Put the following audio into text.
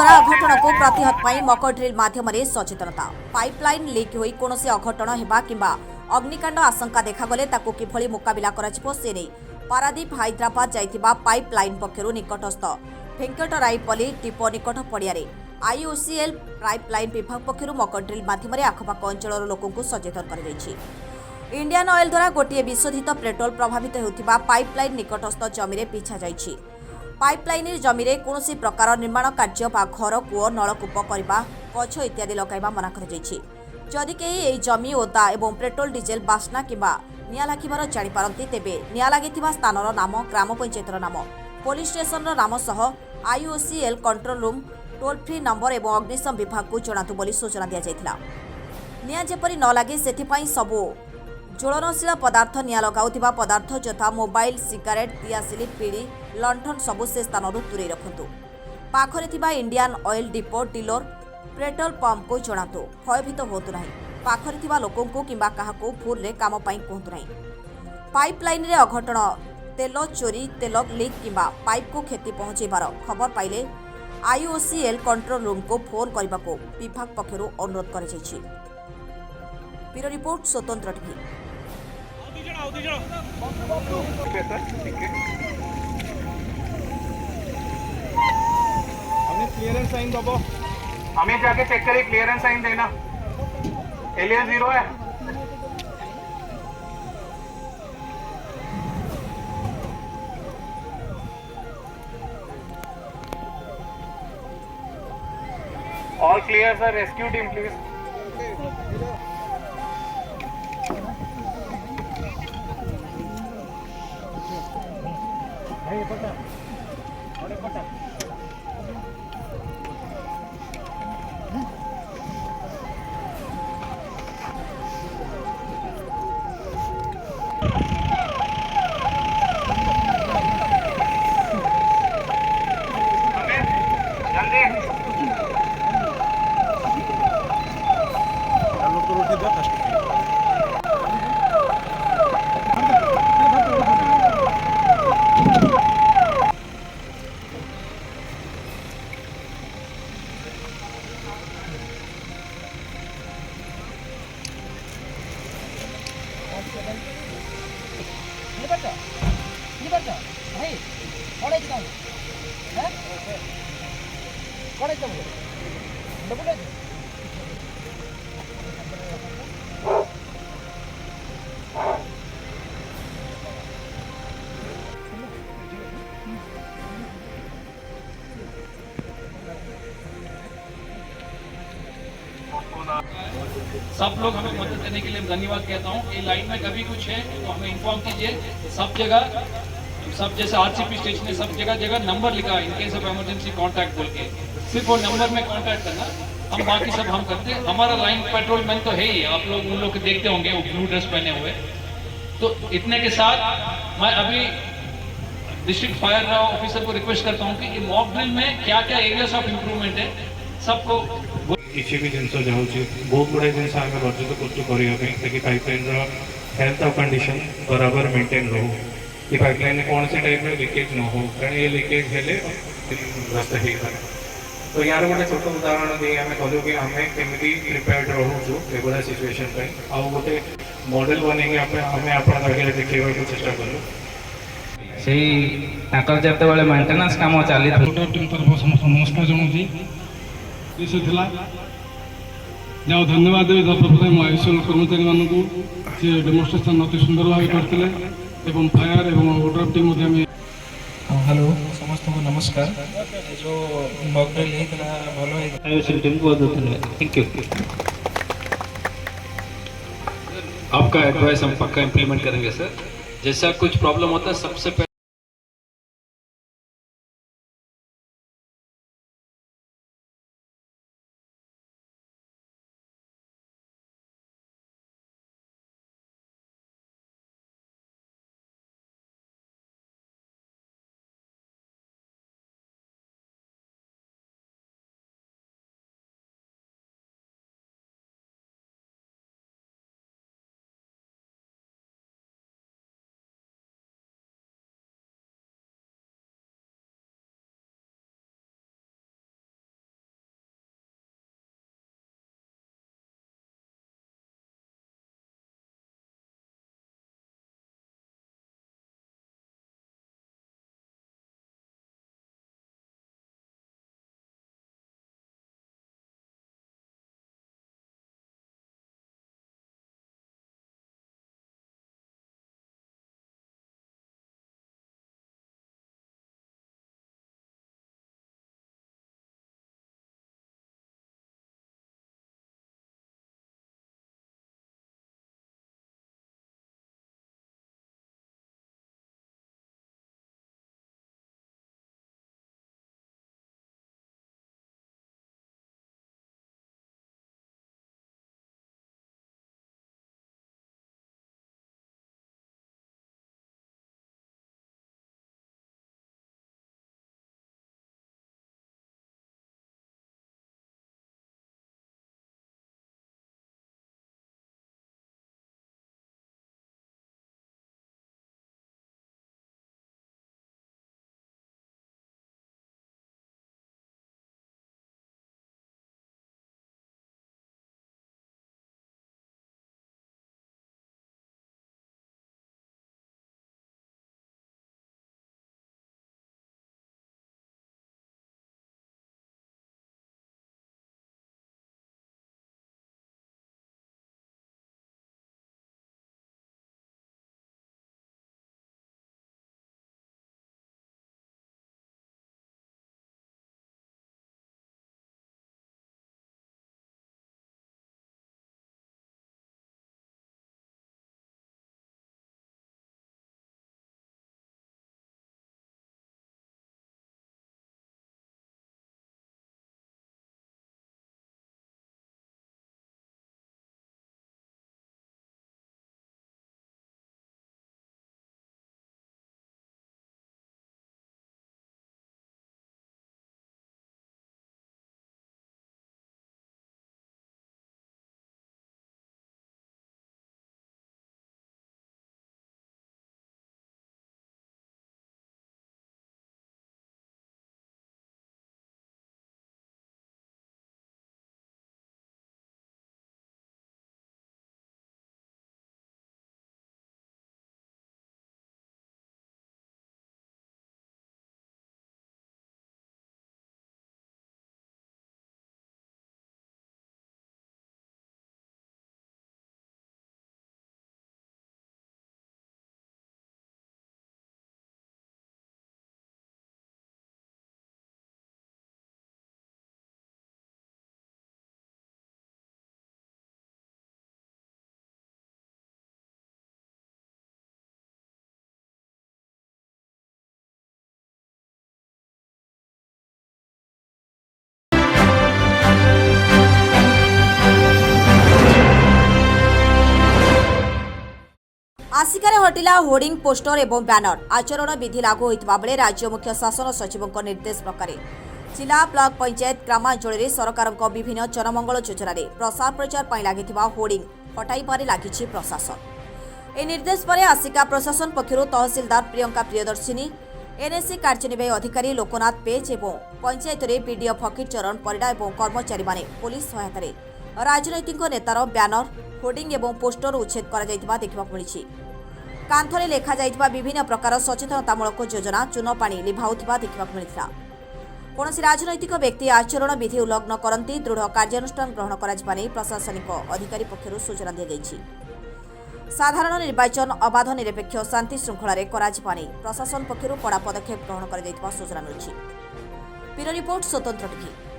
द्वारा अघटन को प्रतिहत पाई mock drill माध्यम सचेतनता पाइपलाइन लीक होई कोनोसी अघटन हेबा किंबा अग्निकांड आशंका देखागले ताकू किभली मुकाबिला कराजिबो से नै पारादीप हैदराबाद जाइतिबा पाइपलाइन पक्षरु निकटस्थ भेंकटरायपल्ली टीपो निकट पड़ियारे आईओसीएल पाइपलाइन विभाग पक्षरु मॉक ड्रिल माध्यम आखपाख अंचल लोकंकु सचेतन कराଯାଇଛି। इंडियन ऑयल द्वारा गोटे विशोधित पेट्रोल प्रभावित होउथिबा पाइपलाइन निकटस्थ जमीरे पिछा जाइछि। पाइपलाइन जमी में कौन प्रकार निर्माण कार्य बा घर कूओ नलकूप करने गछ इत्यादि लगाइबा मना कराଯାଇଛି। जदि केही जमी ओदा एवं पेट्रोल डीजेल बास्ना किंबा निआं लागिबार जानिपारती तेबे निआं लागिथिबा स्थानर नाम ग्राम पंचायतर नाम पुलिस स्टेशन नाम सह IOCL control room toll free number और अग्निशम विभाग को जणातु बोली सूचना दिया जायथिला। निआं जेपरि न लागे सेथिपाई सबु ज्वलनशील पदार्थ निआं लगाउथिबा पदार्थ यथा मोबाइल सिगारेट दियासिली पीड़ी लंठन सबु से स्थान दूरे रखु। पाखरे थिबा Indian oil depot dealer petrol pump को जणातु भयभीत होतु नाही। पाखरे थिबा लोकंकु किंबा काहाकु भूल रे काम पई कहतु नाही। पाइपलाइन रे अघटन तेल चोरी तेल लीक किंबा पाइप को क्षति पहुंचेबार खबर पाइले आईओसीएल कंट्रोल रूम को फोन करने को विभाग पक्षरु अनुरोध कर ब्यूरो रिपोर्ट स्वतंत्र टीवी। क्लियरेंस साइन दबो, हमें जाके चेक करिए क्लियरेंस साइन देना। एलियन 0 है। All clear sir, rescue team please. सब लोग हमें मदद करने के लिए धन्यवाद कहता हूँ। ये लाइन में कभी कुछ है तो हमें इन्फॉर्म कीजिए। सब जगह सब जैसे आरसीपी स्टेशन है, सब जगह जगह नंबर लिखा है, in case of emergency contact बोल के, सिर्फ वो नंबर में कांटेक्ट करना। हम बाकी सब हम करते हैं। हमारा लाइन पेट्रोलमैन तो है ही, आप लोग उन लोग देखते होंगे वो ब्लू ड्रेस पहने हुए। तो इतने के साथ मैं अभी डिस्ट्रिक्ट फायर ऑफिसर को रिक्वेस्ट करता हूँ कि मॉक ड्रिल में क्या क्या एरियाज ऑफ इम्प्रूवमेंट है सबको किसी भी जिन जाऊँगी बहुत गुड़ाई जिन आम वर्जित करके पाइपलाइन हेल्थ और कंडीशन बराबर मेंटेन रो। ये पाइपलाइन कौन से टाइप में लीकेज न हो, कारण ये लीकेज हेले रास्ता हो पाए। तो यार गोटे छोट उदाहरण दे आम कहूँ कि आम केमी प्रिपेयर्ड रोचु एगुड़ा सिचुएशन आउ गोटे मॉडल बन आम आप देखा चेष्टा करूँ से जिते मेन्टेनान्स कम चली नमस्कार जनाऊँगी जाओ धन्यवाद देवी सर्वप्रथम आयुष्मान कर्मचारी मानक से डेमोन्स्ट्रेशन अति सुंदर भाव करते फायर और ओड्राफ टीम हेलो समस्त को नमस्कार। जो मॉक ड्रिल भल आयुष्मान टीम को धन्यवाद, थैंक यू। आपका एडवाइस हम पक्का इम्प्लीमेंट करेंगे सर। जैसा कुछ प्रॉब्लम होता है सबसे पहले आसिकारे हटिला होर्डिंग पोस्टर एवं ब्यानर आचरण विधि लागू होता बेले राज्य मुख्य शासन सचिव निर्देश प्रकार जिला ब्लॉक पंचायत ग्रामांचल सरकार विभिन्न जनमंगल योजन प्रसार प्रचार लगी होर्डिंग हटाइबारे लगी प्रशासन। ए निर्देश पर आसिका प्रशासन पक्षर तहसिलदार प्रियंका प्रियदर्शिनी एनएससी कार्यनिर्वाही अधिकारी लोकनाथ पेज और पंचायत बीडीओ फकीर चरण परिडा और कर्मचारी माने पुलिस सहायता राजनैतिक नेतार ब्यानर होर्डिंग और पोस्टर उच्छेद देखा मिली। कांथरे लेखा जाइथिबा विभिन्न प्रकार सचेतनतामूलक योजना चून पानी लिभाउथिबा देखा मिलता। कौन राजनैतिक व्यक्ति आचरण विधि उल्लंघन करती दृढ़ कार्यानुष्ठान ग्रहण कर प्रशासनिक अधिकारी पक्षर सूचना दी गई। साधारण निर्वाचन अबाध निरपेक्ष शांति श्रृंखला प्रशासन पक्षर कड़ा पदक्षेप ग्रहण कर सूचना मिली। ब्यूरो रिपोर्ट स्वतंत्र टीवी।